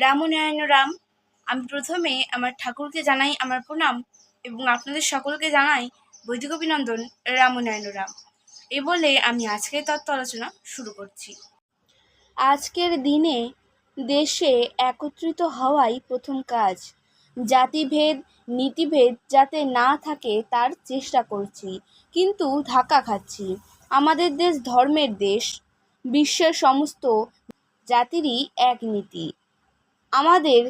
রামনারায়ণ রাম। আমি প্রথমে আমার ঠাকুরকে জানাই আমার প্রণাম এবং আপনাদের সকলকে জানাই বৈদিক অভিনন্দন। রামনারায়ণ রাম। এ বলে আমি আজকের তত্ত্ব আলোচনা শুরু করছি। আজকের দিনে দেশে একত্রিত হওয়াই প্রথম কাজ। জাতিভেদ নীতিভেদ যাতে না থাকে তার চেষ্টা করছি, কিন্তু ধাক্কা খাচ্ছি। আমাদের দেশ ধর্মের দেশ, বিশ্বের সমস্ত জাতিরই এক নীতি। আমাদের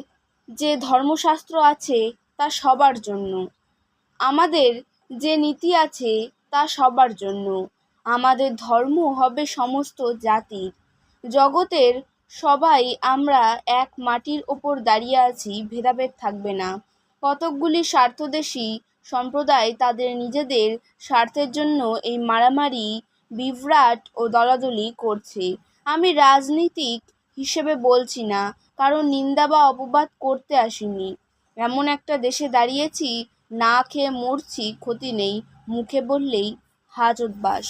যে ধর্মশাস্ত্র আছে তা সবার জন্য, আমাদের যে নীতি আছে তা সবার জন্য। আমাদের ধর্ম হবে সমস্ত জাতির। জগতের সবাই আমরা এক মাটির ওপর দাঁড়িয়ে আছি, ভেদাভেদ থাকবে না। কতকগুলি স্বার্থদেশী সম্প্রদায় তাদের নিজেদের স্বার্থের জন্য এই মারামারি, বিভ্রাট ও দলাদলি করছে। আমি রাজনীতিক হিসেবে বলছি না, কারণ নিন্দা বা অপবাদ করতে আসিনি। এমন একটা দেশে দাঁড়িয়েছি, না খেয়ে মরছি, ক্ষতি নেই, মুখে বললেই হাজত বাস।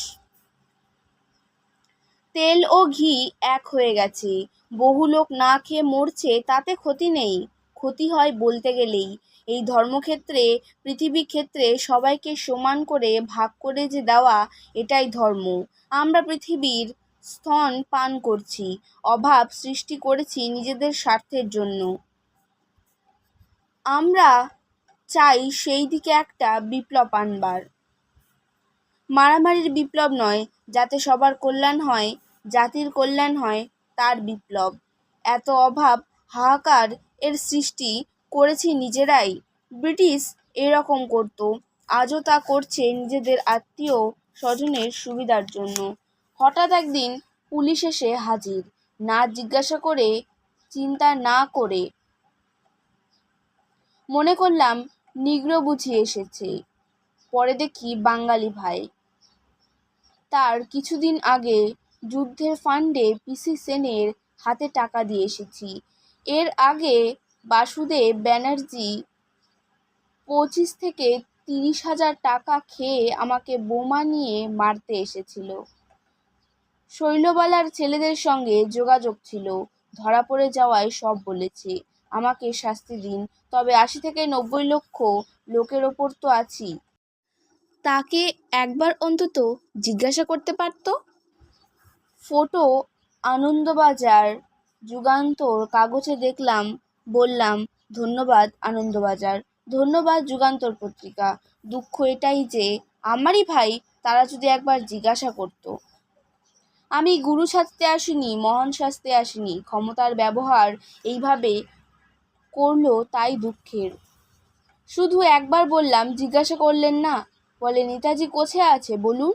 তেল ও ঘি এক হয়ে গেছে, বহু লোক না খেয়ে মরছে, তাতে ক্ষতি নেই, ক্ষতি হয় বলতে গেলেই। এই ধর্মক্ষেত্রে, পৃথিবী ক্ষেত্রে সবাইকে সমান করে ভাগ করে যে দেওয়া, এটাই ধর্ম। আমরা পৃথিবীর স্তন পান করছি, অভাব সৃষ্টি করেছি নিজেদের স্বার্থের জন্য। আমরা চাই সেই দিকে একটা বিপ্লব আনবার। মারামারির বিপ্লব নয়, যাতে সবার কল্যাণ হয়, জাতির কল্যাণ হয়, তার বিপ্লব। এত অভাব হাহাকার এর সৃষ্টি করেছি নিজেরাই। ব্রিটিশ এরকম করত, আজও তা করছে নিজেদের আত্মীয় স্বজনের সুবিধার জন্য। হঠাৎ একদিন পুলিশ এসে হাজির, না জিজ্ঞাসা করে, চিন্তা না করে। মনে করলাম নিগ্রো বুঝি এসেছে, পরে দেখি বাঙালি ভাই। তার কিছুদিন আগে যুদ্ধের ফান্ডে পিসি সেনের হাতে টাকা দিয়ে এসেছি। এর আগে বাসুদেব ব্যানার্জি 25 থেকে 30,000 টাকা খেয়ে আমাকে বোমা নিয়ে মারতে এসেছিল। শৈলবালার ছেলেদের সঙ্গে যোগাযোগ ছিল, ধরা পড়ে যাওয়ায় সব বলেছে। আমাকে শাস্তি দিন, তবে 80 থেকে 90 লক্ষ লোকের ওপর তো আছি। তাকে একবার অন্তত জিজ্ঞাসা করতে পারতো। ফটো আনন্দবাজার যুগান্তর কাগজে দেখলাম, বললাম ধন্যবাদ আনন্দবাজার, ধন্যবাদ যুগান্তর পত্রিকা। দুঃখ এটাই যে আমারই ভাই, তারা যদি একবার জিজ্ঞাসা করতো। আমি গুরু সাজতে আসিনি, মহান সাজতে আসিনি। ক্ষমতার ব্যবহার এইভাবে করলো তাই দুঃখের। শুধু একবার বললাম, জিজ্ঞাসা করলেন না। বলে নেতাজি কোথায় আছে বলুন।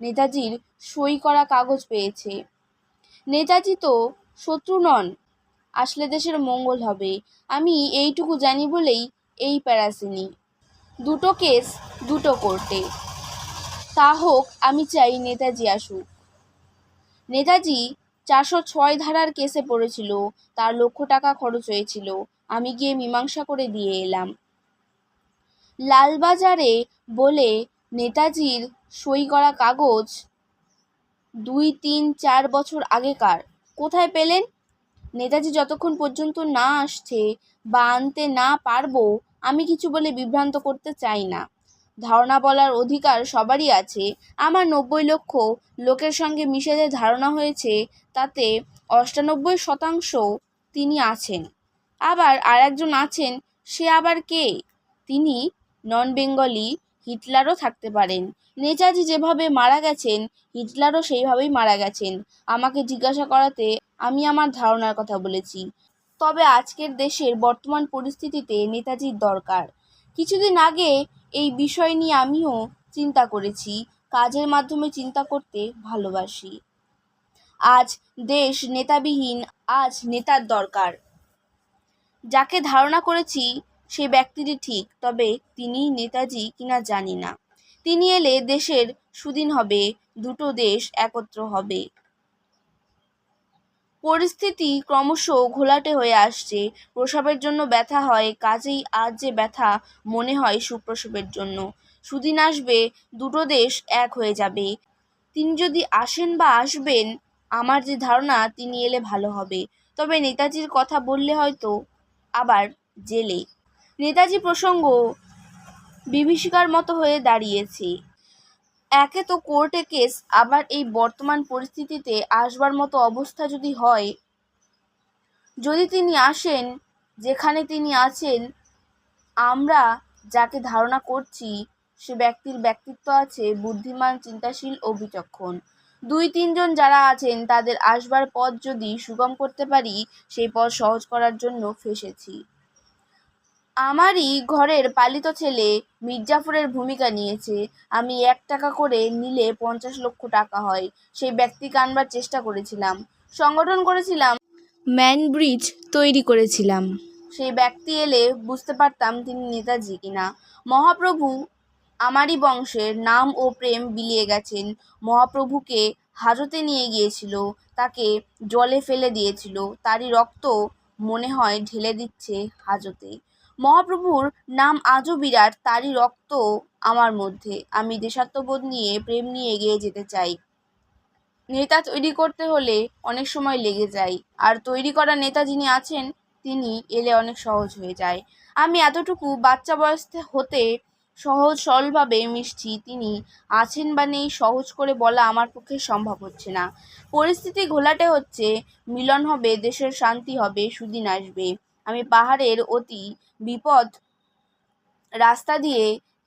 নেতাজির সই করা কাগজ পেয়েছে। নেতাজি তো শত্রু নন, আসলে দেশের মঙ্গল হবে। আমি এইটুকু জানি বলেই এই প্যারাসিনি। দুটো কেস দুটো কোর্টে, তা হোক, আমি চাই নেতাজি আসুক। নেতাজি 406 ধারার কেসে পড়েছিল, তার লক্ষ টাকা খরচ হয়েছিল। আমি গিয়ে মীমাংসা করে দিয়ে এলাম। লালবাজারে বলে নেতাজির সই করা কাগজ 2, 3, 4 বছর আগেকার। কোথায় পেলেন? নেতাজি যতক্ষণ পর্যন্ত না আসছে বা আনতে না পারবো, আমি কিছু বলে বিভ্রান্ত করতে চাই না। ধারণা বলার অধিকার সবারই আছে। আমার 90 লক্ষ লোকের সঙ্গে মিশে যে ধারণা হয়েছে, তাতে 98% তিনি আছেন। আবার আর একজন আছেন, সে আবার কে? তিনি নন বেঙ্গলি, হিটলারও থাকতে পারেন। নেতাজি যেভাবে মারা গেছেন, হিটলারও সেইভাবেই মারা গেছেন। আমাকে জিজ্ঞাসা করাতে আমি আমার ধারণার কথা বলেছি। তবে আজকের দেশের বর্তমান পরিস্থিতিতে নেতাজির দরকার। কিছুদিন আগে এই বিষয় নিয়ে আমিও চিন্তা করেছি। কাজের মাধ্যমে চিন্তা করতে ভালোবাসি। আজ দেশ নেতাবিহীন, আজ নেতার দরকার। যাকে ধারণা করেছি সে ব্যক্তিটি ঠিক, তবে তিনি নেতাজি কিনা জানি না। তিনি এলে দেশের সুদিন হবে, দুটো দেশ একত্র হবে। পরিস্থিতি ক্রমশ ঘোলাটে হয়ে আসছে। প্রসবের জন্য ব্যথা হয়, কাজেই আজ যে ব্যথা মনে হয় সুপ্রসবের জন্য। সুদিন আসবে, দুটো দেশ এক হয়ে যাবে। তিনি যদি আসেন বা আসবেন, আমার যে ধারণা তিনি এলে ভালো হবে। তবে নেতাজির কথা বললে হয়তো আবার জেলে। নেতাজি প্রসঙ্গ বিভীষিকার মতো হয়ে দাঁড়িয়েছে। একে তো কোর্টে কেস, আবার এই বর্তমান পরিস্থিতিতে আসবার মতো অবস্থা যদি হয়, যদি তিনি আসেন, যেখানে তিনি আছেন, আমরা যাকে ধারণা করছি সে ব্যক্তির ব্যক্তিত্ব আছে বুদ্ধিমান, চিন্তাশীল ও বিচক্ষণ। 2-3 জন যারা আছেন তাদের আসবার পথ যদি সুগম করতে পারি, সেই পথ সহজ করার জন্য ফেসেছি। আমারই ঘরের পালিত ছেলে মির্জাফরের ভূমিকা নিয়েছে। আমি 1 টাকা করে নিলে 50 লক্ষ টাকা হয়। সেই ব্যক্তিকে আনবার চেষ্টা করেছিলাম, সংগঠন করেছিলাম, ম্যান ব্রিজ তৈরি করেছিলাম। সেই ব্যক্তি এলে বুঝতে পারতাম তিনি নেতাজি কিনা। মহাপ্রভু আমারই বংশের, নাম ও প্রেম বিলিয়ে গেছেন। মহাপ্রভুকে হাজতে নিয়ে গিয়েছিল, তাকে জলে ফেলে দিয়েছিল, তারই রক্ত মনে হয় ঢেলে দিচ্ছে হাজতে। মহাপ্রভুর নাম আজও বিরাট, তারই রক্ত আমার মধ্যে। আমি দেশাত্মবোধ নিয়ে, প্রেম নিয়ে এগিয়ে যেতে চাই। নেতা তৈরি করতে হলে অনেক সময় লেগে যায়, আর তৈরি করা নেতা যিনি আছেন তিনি এলে অনেক সহজ হয়ে যায়। আমি এতটুকু বাচ্চা বয়স হতে সহজ সরলভাবে মিশছি, তিনি আছেন বা নেই সহজ করে বলা আমার পক্ষে সম্ভব হচ্ছে না। পরিস্থিতি ঘোলাটে হচ্ছে, মিলন হবে, দেশের শান্তি হবে, সুদিন আসবে। আমি পাহাড়ের অতি বিপদ রাস্তা দিয়ে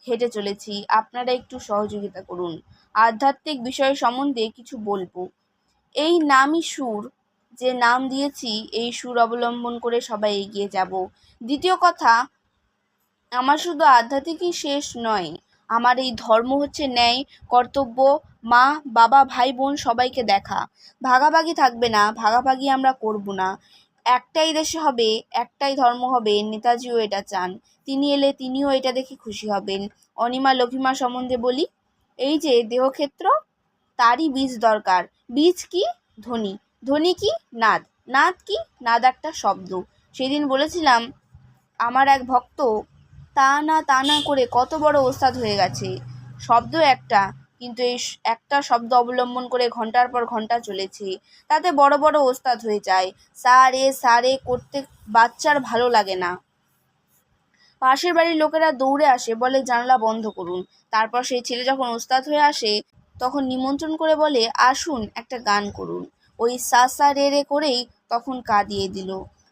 হেঁটে চলেছি, আপনারা একটু সহযোগিতা করুন। আধ্যাত্মিক বিষয় সম্বন্ধে কিছু বলবো। এই নামই সুর, যে নাম দিয়েছি এই সুর অবলম্বন করে সবাই এগিয়ে যাব। দ্বিতীয় কথা, আমার শুধু আধ্যাত্মিকই শেষ নয়, আমার এই ধর্ম হচ্ছে ন্যায়, কর্তব্য, মা বাবা ভাই বোন সবাইকে দেখা। ভাগাভাগি থাকবে না, ভাগাভাগি আমরা করব না। একটাই দেশে হবে, একটাই ধর্ম হবে। নেতাজিও এটা চান, তিনি এলে তিনিও এটা দেখে খুশি হবেন। অনিমা লঘিমা সম্বন্ধে বলি, এই যে দেহক্ষেত্র, তারই বীজ দরকার। বীজ কি? ধ্বনি। ধ্বনি কি? নাদ। নাদ কি? নাদ একটা শব্দ। সেদিন বলেছিলাম আমার এক ভক্ত তা না করে কত বড় ওস্তাদ হয়ে গেছে। শব্দ একটা, কিন্তু এই একটা শব্দ অবলম্বন করে ঘন্টার পর ঘন্টা চলেছে, তাতে বড় বড় ওস্তাদ হয়ে যায়। সা রে করতে বাচ্চার ভালো লাগে না। পাশের বাড়ির লোকেরা দৌড়ে আসে, বলে জানলা বন্ধ করুন। তারপর সেই ছেলে যখন ওস্তাদ হয়ে আসে তখন নিমন্ত্রণ করে বলে, আসুন একটা গান করুন। ওই সা রে করেই তখন কাঁদিয়ে দিল।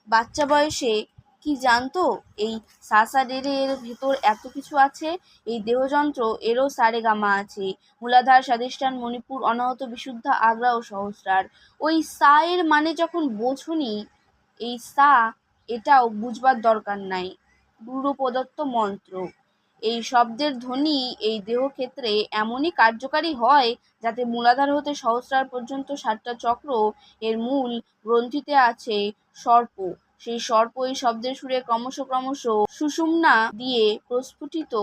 বাচ্চা বয়সে কি জানতো এই সা রে এর ভেতর এত কিছু আছে। এই দেহযন্ত্র, এরও সারেগামা আছে। মূলাধার, স্বাধিষ্ঠান, মণিপুর, অনাহত, বিশুদ্ধা, আগ্রা ও সহস্রার। ওই সা এর মানে যখন বোঝনি, এই সা এটাও বুঝবার দরকার নাই। গুরু প্রদত্ত মন্ত্র। এই শব্দের ধ্বনি এই দেহক্ষেত্রে এমনই কার্যকারী হয় যাতে মূলাধার হতে সহস্রার পর্যন্ত 7টা চক্র, এর মূল গ্রন্থিতে আছে সর্প। সেই সর্প এই শব্দের সুরে ক্রমশ ক্রমশ সুষুম্না দিয়ে প্রস্ফুটিত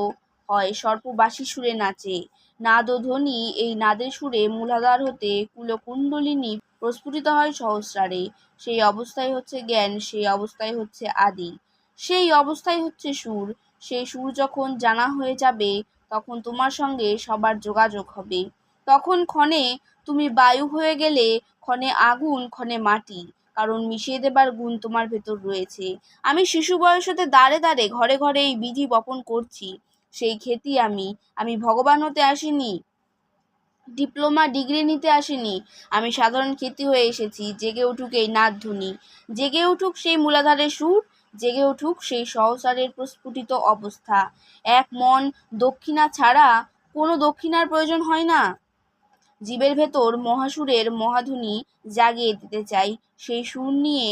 হয়, সর্পবাসী সুরে নাচে। নাদ ও ধ্বনি, এই নাদের সুরে মূলাধার হতে কুলকুণ্ডলিনী প্রস্ফুটিত হয় সহস্রারে। সেই অবস্থায় হচ্ছে জ্ঞান, সেই অবস্থায় হচ্ছে আদি, সেই অবস্থায় হচ্ছে সুর। সেই সুর যখন জানা হয়ে যাবে তখন তোমার সঙ্গে সবার যোগাযোগ হবে। তখন ক্ষণে তুমি বায়ু হয়ে গেলে, ক্ষণে আগুন, ক্ষণে মাটি, কারণ মিশিয়ে দেবার গুণ তোমার ভেতর রয়েছে। আমি শিশু বয়স হতে দাঁড়ে দাঁড়ে ঘরে ঘরে এই বীজই বপন করছি। সেই খেতি আমি ভগবান হতে আসিনি, ডিপ্লোমা ডিগ্রি নিতে আসিনি। আমি সাধারণ খেতি হয়ে এসেছি। জেগে উঠুক এই নাদ ধ্বনি, জেগে উঠুক সেই মূলাধারের সুর, জেগে উঠুক সেই সহস্রারের প্রস্ফুটিত অবস্থা। এক মন, দক্ষিণা ছাড়া কোনো দক্ষিণার প্রয়োজন হয় না। জীবের ভেতর মহাসুরের মহাধ্বনি জাগিয়ে দিতে চাই। সেই সুর নিয়ে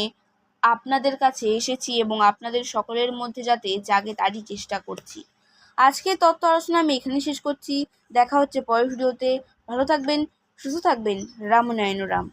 আপনাদের কাছে এসেছি এবং আপনাদের সকলের মধ্যে যাতে জাগে তারই চেষ্টা করছি। আজকে তত্ত্ব আলোচনা আমি এখানে শেষ করছি। দেখা হচ্ছে পরের ভিডিওতে। ভালো থাকবেন, সুস্থ থাকবেন। রাম নারায়ণ রাম।